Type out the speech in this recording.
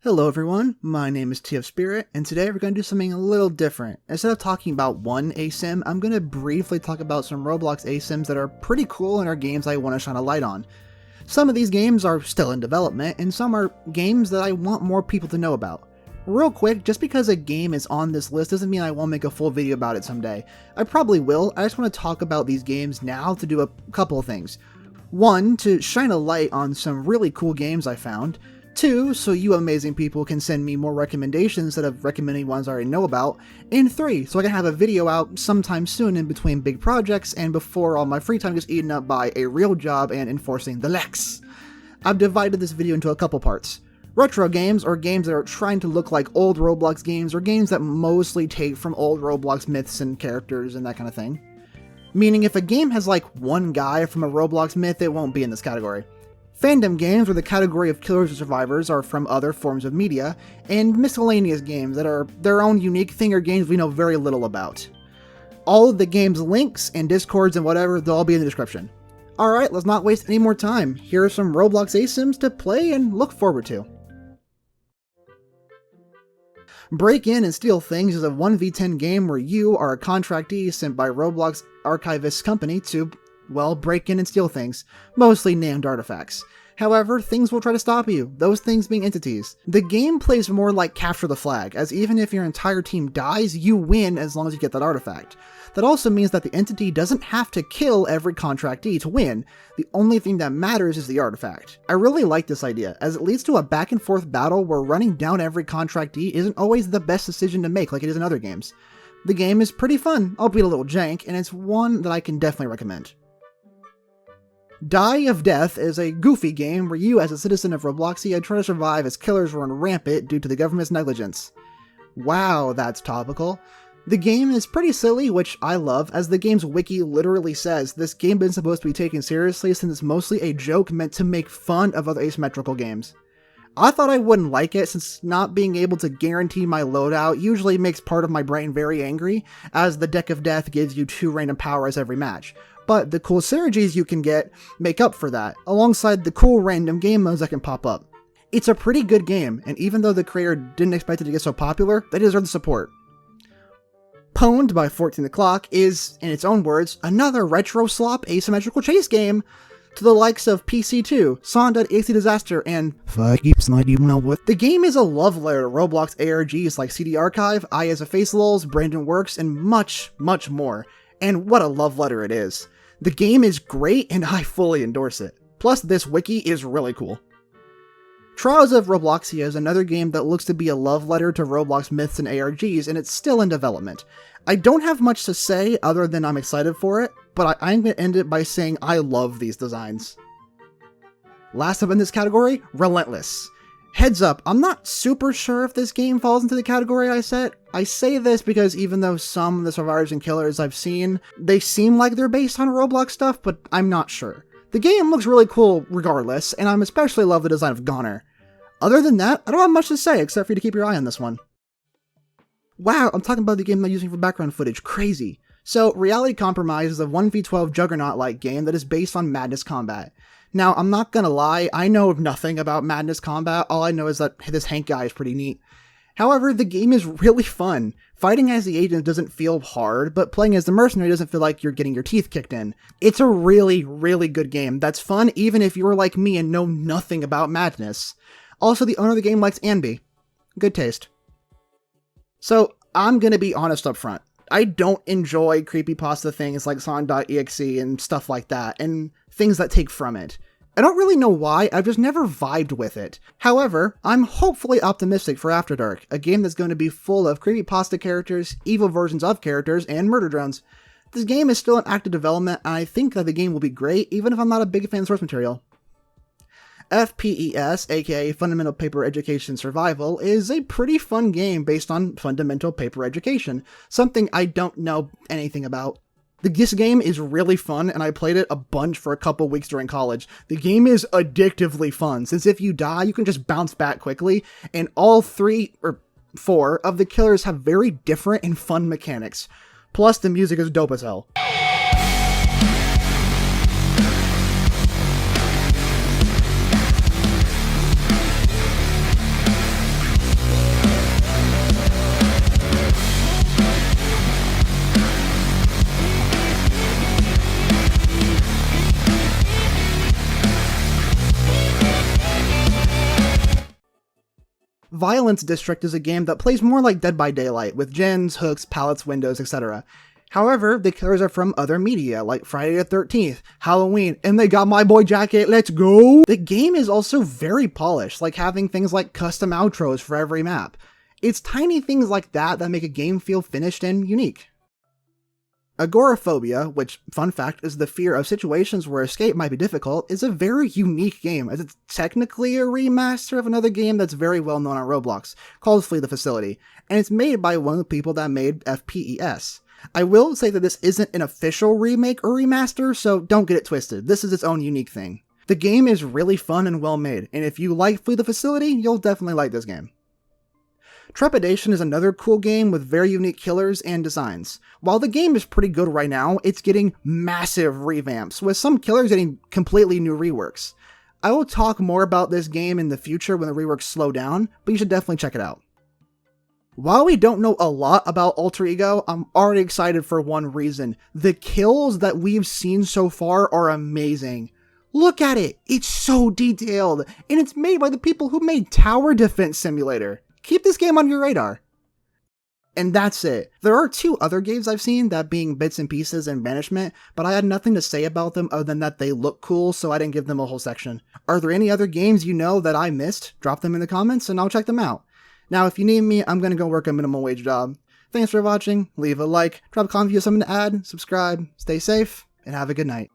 Hello everyone, my name is TF Spirit, and today we're going to do something a little different. Instead of talking about one ASIM, I'm going to briefly talk about some Roblox ASIMs that are pretty cool and are games I want to shine a light on. Some of these games are still in development, and some are games that I want more people to know about. Real quick, just because a game is on this list doesn't mean I won't make a full video about it someday. I probably will. I just want to talk about these games now to do a couple of things. One, to shine a light on some really cool games I found. Two, so you amazing people can send me more recommendations instead of recommending ones I already know about. And three, so I can have a video out sometime soon in between big projects and before all my free time gets eaten up by a real job and enforcing the Lex. I've divided this video into a couple parts. Retro games are games that are trying to look like old Roblox games, or games that mostly take from old Roblox myths and characters and that kind of thing. Meaning if a game has like one guy from a Roblox myth, it won't be in this category. Fandom games, where the category of killers or survivors are from other forms of media, and miscellaneous games that are their own unique thing or games we know very little about. All of the game's links and discords and whatever, they'll all be in the description. Alright, let's not waste any more time. Here are some Roblox ASIMs to play and look forward to. Break In and Steal Things is a 1v10 game where you are a contractee sent by Roblox Archivist Company to, well, break in and steal things, mostly named artifacts. However, things will try to stop you, those things being entities. The game plays more like Capture the Flag, as even if your entire team dies, you win as long as you get that artifact. That also means that the entity doesn't have to kill every contractee to win, the only thing that matters is the artifact. I really like this idea, as it leads to a back and forth battle where running down every contractee isn't always the best decision to make like it is in other games. The game is pretty fun, albeit a little jank, and it's one that I can definitely recommend. Die of Death is a goofy game where you, as a citizen of Robloxia, try to survive as killers run rampant due to the government's negligence. Wow, that's topical. The game is pretty silly, which I love, as the game's wiki literally says this game isn't supposed to be taken seriously since it's mostly a joke meant to make fun of other asymmetrical games. I thought I wouldn't like it since not being able to guarantee my loadout usually makes part of my brain very angry, as the Deck of Death gives you 2 random powers every match. But the cool synergies you can get make up for that, alongside the cool random game modes that can pop up. It's a pretty good game, and even though the creator didn't expect it to get so popular, they deserve the support. Poned by 14 O'Clock is, in its own words, another retro slop asymmetrical chase game to the likes of PC2, Sonda, Disaster, and The game is a love letter to Roblox ARGs like CD Archive, I As a Face Lulz, Brandon Works, and much, much more. And what a love letter it is. The game is great and I fully endorse it. Plus, this wiki is really cool. Trials of Robloxia is another game that looks to be a love letter to Roblox myths and ARGs, and it's still in development. I don't have much to say other than I'm excited for it, but I'm going to end it by saying I love these designs. Last up in this category, Relentless. Heads up, I'm not super sure if this game falls into the category I set. I say this because even though some of the survivors and killers I've seen, they seem like they're based on Roblox stuff, but I'm not sure. The game looks really cool regardless, and I'm especially love the design of Goner. Other than that, I don't have much to say except for you to keep your eye on this one. Wow, I'm talking about the game I'm using for background footage, crazy. So, Reality Compromise is a 1v12 Juggernaut-like game that is based on Madness Combat. Now, I'm not gonna lie, I know nothing about Madness Combat, all I know is that this Hank guy is pretty neat. However, the game is really fun. Fighting as the agent doesn't feel hard, but playing as the mercenary doesn't feel like you're getting your teeth kicked in. It's a really, really good game that's fun even if you're like me and know nothing about Madness. Also, the owner of the game likes Anby. Good taste. So, I'm gonna be honest up front. I don't enjoy creepypasta things like Son.exe and stuff like that, and things that take from it. I don't really know why, I've just never vibed with it. However, I'm hopefully optimistic for After Dark, a game that's going to be full of creepypasta characters, evil versions of characters, and murder drones. This game is still in active development, and I think that the game will be great, even if I'm not a big fan of source material. Fpes, aka Fundamental Paper Education Survival, is a pretty fun game based on fundamental paper education, something I don't know anything about. This game is really fun, and I played it a bunch for a couple weeks during college. The game is addictively fun, since if you die, you can just bounce back quickly, and all 3 or 4 of the killers have very different and fun mechanics. Plus, the music is dope as hell. Violence District is a game that plays more like Dead by Daylight, with gens, hooks, pallets, windows, etc. However, the killers are from other media, like Friday the 13th, Halloween, and they got my boy Jacket, let's go! The game is also very polished, like having things like custom outros for every map. It's tiny things like that that make a game feel finished and unique. Agoraphobia, which, fun fact, is the fear of situations where escape might be difficult, is a very unique game, as it's technically a remaster of another game that's very well known on Roblox, called Flee the Facility, and it's made by one of the people that made Fpes. I will say that this isn't an official remake or remaster, so don't get it twisted. This is its own unique thing. The game is really fun and well made, and if you like Flee the Facility, you'll definitely like this game. Trepidation is another cool game with very unique killers and designs. While the game is pretty good right now, it's getting massive revamps, with some killers getting completely new reworks. I will talk more about this game in the future when the reworks slow down, but you should definitely check it out. While we don't know a lot about Alter Ego, I'm already excited for one reason. The kills that we've seen so far are amazing. Look at it! It's so detailed, and it's made by the people who made Tower Defense Simulator. Keep this game on your radar. And that's it. There are 2 other games I've seen, that being Bits and Pieces and Banishment, but I had nothing to say about them other than that they look cool, so I didn't give them a whole section. Are there any other games you know that I missed? Drop them in the comments and I'll check them out. Now, if you need me, I'm gonna go work a minimum wage job. Thanks for watching, leave a like, drop a comment if you have something to add, subscribe, stay safe, and have a good night.